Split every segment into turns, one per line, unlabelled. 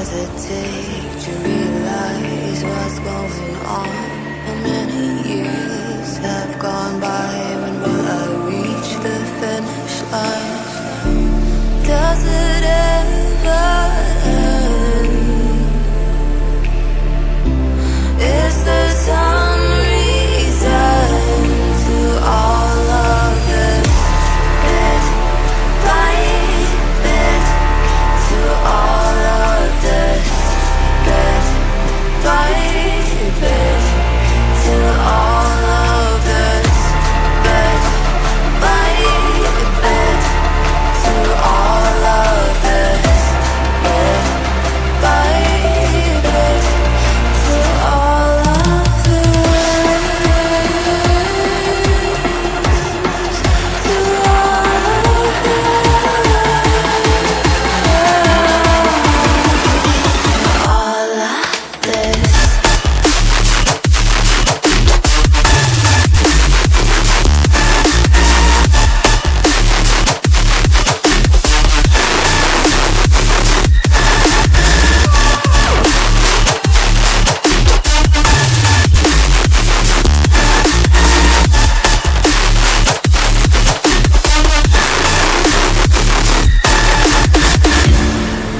does it take to realize what's going on? How many years have gone by? When will I reach the finish line? Does it ever end? Is there some reason to all of this? Bit by bit, to all of this. Bit by bit, to all of this. Bit by bit, to all of this. Bit by bit, to all of this. To all of this.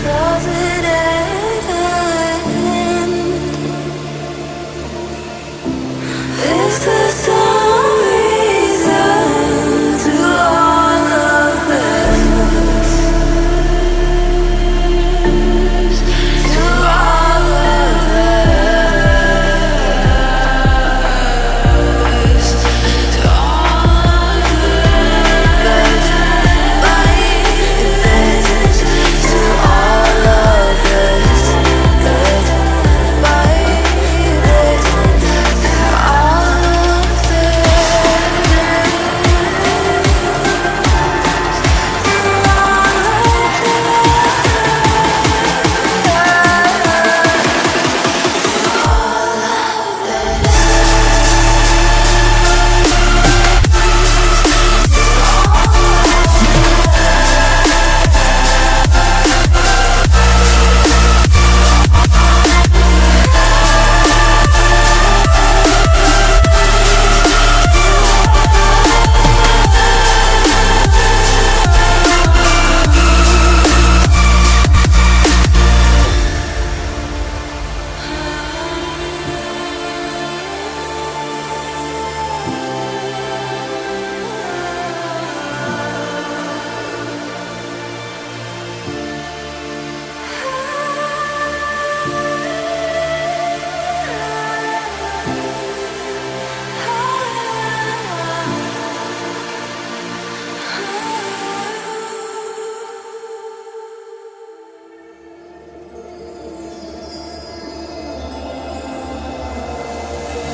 Does it ever end? Is there some reason to all of this? To all of this. To all of this. By bit, to all of this. Bit by bit, to all of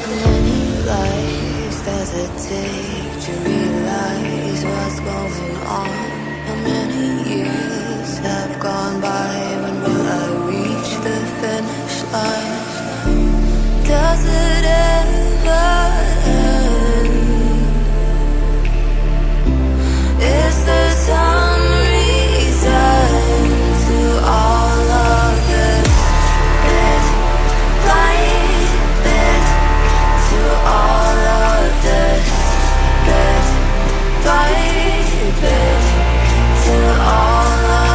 How many lives does it take to realize what's going on? How many years have gone by? When will I reach the finish line? Does it ever end? Is there some reason to all of this? Bit by bit, to all of this. Bit by bit, to all of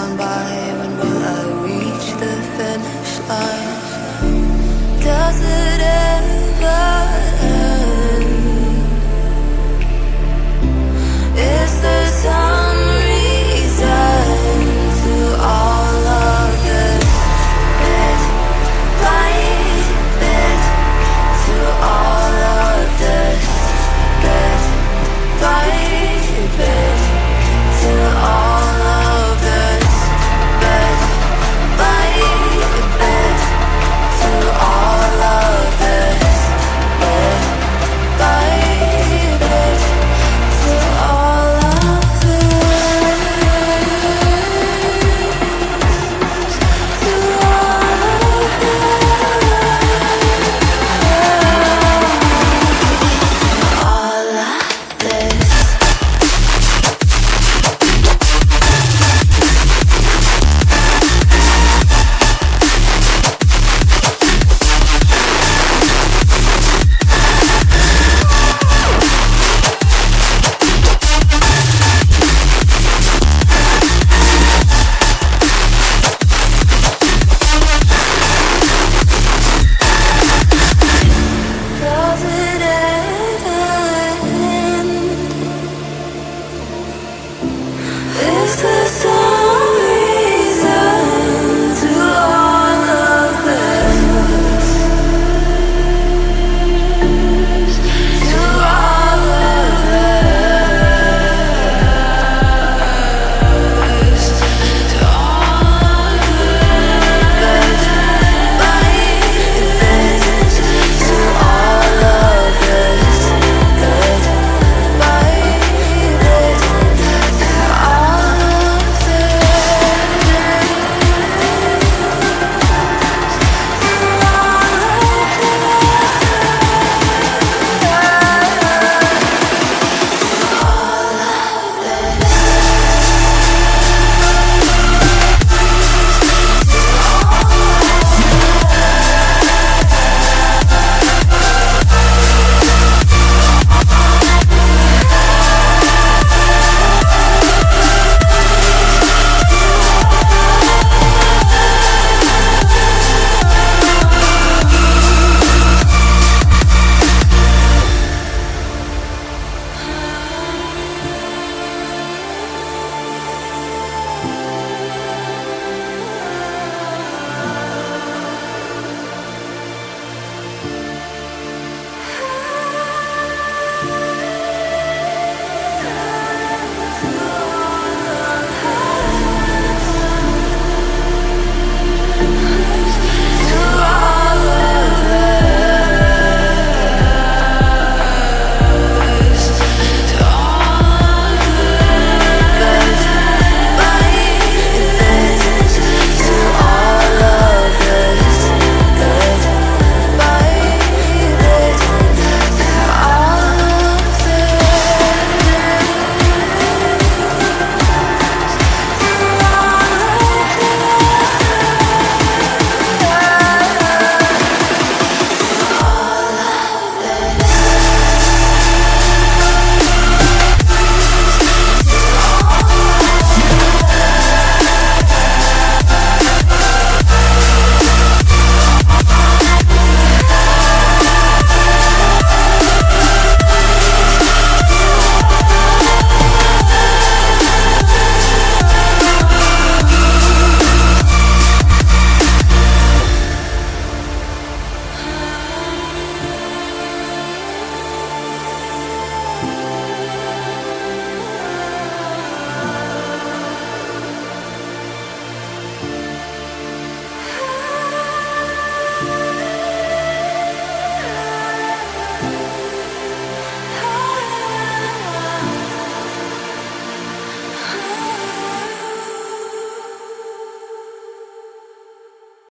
gone by? When will I reach the finish line? Does it ever end? Is there some reason to all of this? Bit by bit, to all of this. Bit by bit, to all of this. Bit by bit, to all of this. Bit by bit, to all of this. To all of this. Does it ever end? Is there